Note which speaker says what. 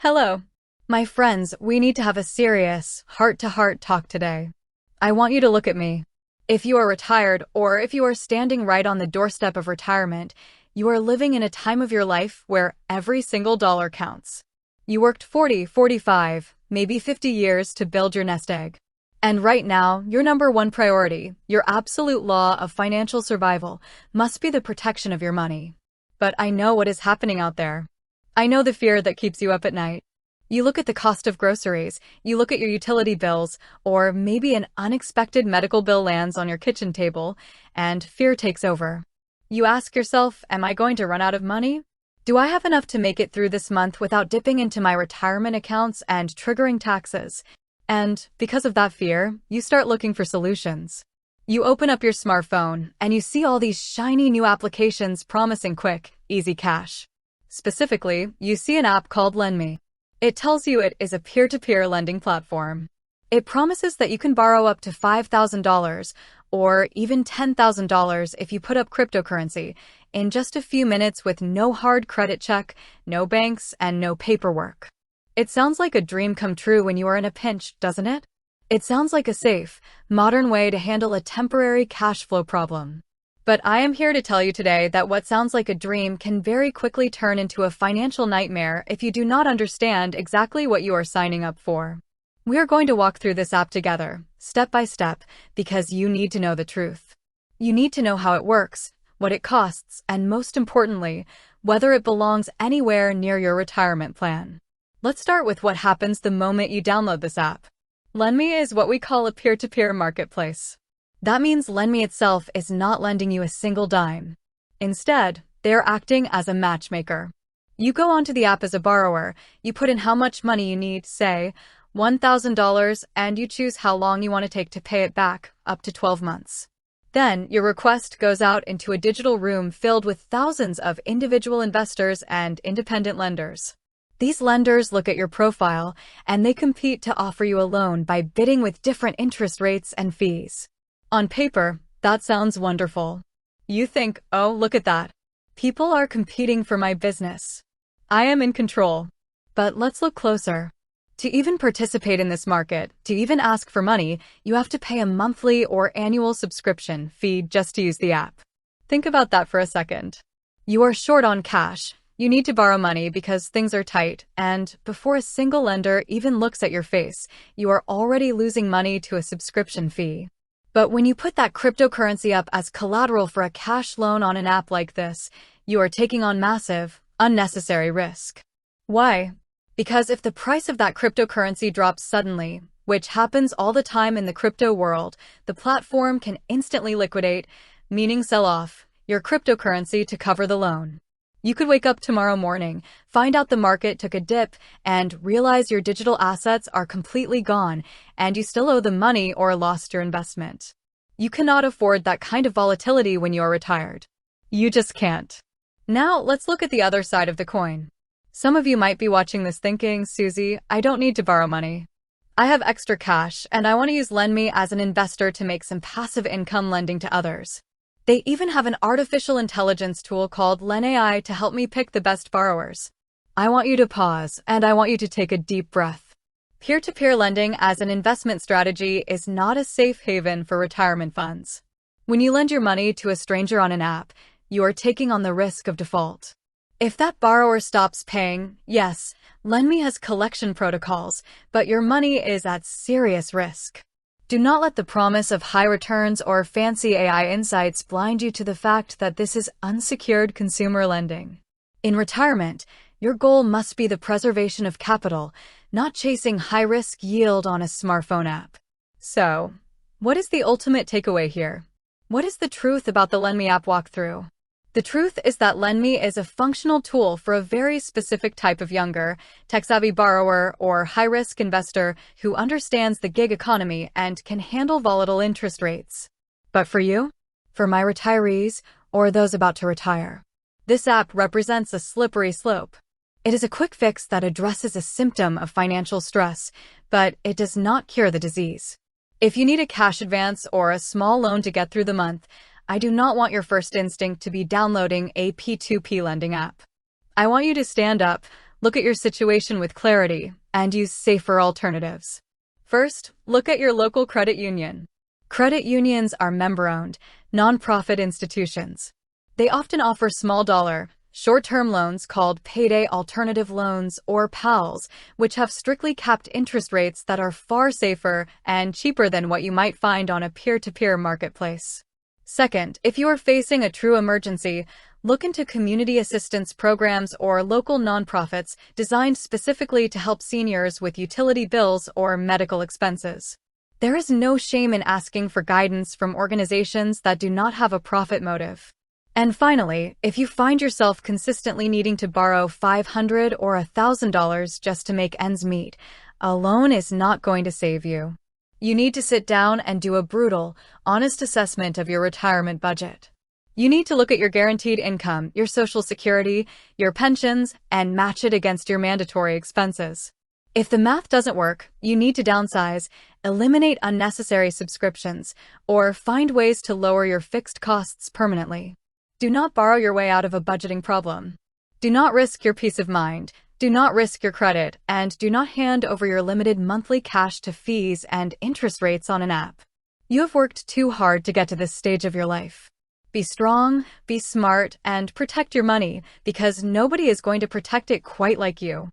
Speaker 1: Hello. My friends, we need to have a serious, heart-to-heart talk today. I want you to look at me. If you are retired, or if you are standing right on the doorstep of retirement, you are living in a time of your life where every single dollar counts. You worked 40, 45, maybe 50 years to build your nest egg. And right now, your number one priority, your absolute law of financial survival, must be the protection of your money. But I know what is happening out there. I know the fear that keeps you up at night. You look at the cost of groceries, you look at your utility bills, or maybe an unexpected medical bill lands on your kitchen table, and fear takes over. You ask yourself, am I going to run out of money? Do I have enough to make it through this month without dipping into my retirement accounts and triggering taxes? And because of that fear, you start looking for solutions. You open up your smartphone, and you see all these shiny new applications promising quick, easy cash. Specifically, you see an app called Lenme. It tells you it is a peer-to-peer lending platform. It promises that you can borrow up to $5,000 or even $10,000 if you put up cryptocurrency in just a few minutes with no hard credit check, no banks, and no paperwork. It sounds like a dream come true when you are in a pinch, doesn't it? It sounds like a safe, modern way to handle a temporary cash flow problem. But I am here to tell you today that what sounds like a dream can very quickly turn into a financial nightmare if you do not understand exactly what you are signing up for. We are going to walk through this app together, step by step, because you need to know the truth. You need to know how it works, what it costs, and most importantly, whether it belongs anywhere near your retirement plan. Let's start with what happens the moment you download this app. Lenme is what we call a peer-to-peer marketplace. That means Lenme itself is not lending you a single dime. Instead, they're acting as a matchmaker. You go onto the app as a borrower, you put in how much money you need, say, $1,000, and you choose how long you want to take to pay it back, up to 12 months. Then, your request goes out into a digital room filled with thousands of individual investors and independent lenders. These lenders look at your profile, and they compete to offer you a loan by bidding with different interest rates and fees. On paper, that sounds wonderful. You think, oh, look at that. People are competing for my business. I am in control. But let's look closer. To even participate in this market, to even ask for money, you have to pay a monthly or annual subscription fee just to use the app. Think about that for a second. You are short on cash. You need to borrow money because things are tight, and before a single lender even looks at your face, you are already losing money to a subscription fee. But when you put that cryptocurrency up as collateral for a cash loan on an app like this, you are taking on massive, unnecessary risk. Why? Because if the price of that cryptocurrency drops suddenly, which happens all the time in the crypto world, the platform can instantly liquidate, meaning sell off, your cryptocurrency to cover the loan. You could wake up tomorrow morning, find out the market took a dip, and realize your digital assets are completely gone, and you still owe them money or lost your investment. You cannot afford that kind of volatility when you are retired. You just can't. Now, let's look at the other side of the coin. Some of you might be watching this thinking, Susie, I don't need to borrow money. I have extra cash, and I want to use Lenme as an investor to make some passive income lending to others. They even have an artificial intelligence tool called Lenme App to help me pick the best borrowers. I want you to pause, and I want you to take a deep breath. Peer-to-peer lending as an investment strategy is not a safe haven for retirement funds. When you lend your money to a stranger on an app, you are taking on the risk of default. If that borrower stops paying, yes, Lenme has collection protocols, but your money is at serious risk. Do not let the promise of high returns or fancy AI insights blind you to the fact that this is unsecured consumer lending. In retirement, your goal must be the preservation of capital, not chasing high-risk yield on a smartphone app. So, what is the ultimate takeaway here? What is the truth about the Lenme app walkthrough? The truth is that Lenme is a functional tool for a very specific type of younger, tech-savvy borrower or high-risk investor who understands the gig economy and can handle volatile interest rates. But for you? For my retirees, or those about to retire? This app represents a slippery slope. It is a quick fix that addresses a symptom of financial stress, but it does not cure the disease. If you need a cash advance or a small loan to get through the month, I do not want your first instinct to be downloading a P2P lending app. I want you to stand up, Look at your situation with clarity and use safer alternatives. First, look at your local credit union. Credit unions are member-owned, nonprofit institutions. They often offer small dollar, short-term loans called payday alternative loans or PALs, which have strictly capped interest rates that are far safer and cheaper than what you might find on a peer-to-peer marketplace. Second, if you are facing a true emergency, look into community assistance programs or local nonprofits designed specifically to help seniors with utility bills or medical expenses. There is no shame in asking for guidance from organizations that do not have a profit motive. And finally, if you find yourself consistently needing to borrow $500 or $1,000 just to make ends meet, a loan is not going to save you. You need to sit down and do a brutal, honest assessment of your retirement budget. You need to look at your guaranteed income, your Social Security, your pensions, and match it against your mandatory expenses. If the math doesn't work, you need to downsize, eliminate unnecessary subscriptions, or find ways to lower your fixed costs permanently. Do not borrow your way out of a budgeting problem. Do not risk your peace of mind. Do not risk your credit, and do not hand over your limited monthly cash to fees and interest rates on an app. You have worked too hard to get to this stage of your life. Be strong, be smart, and protect your money, because nobody is going to protect it quite like you.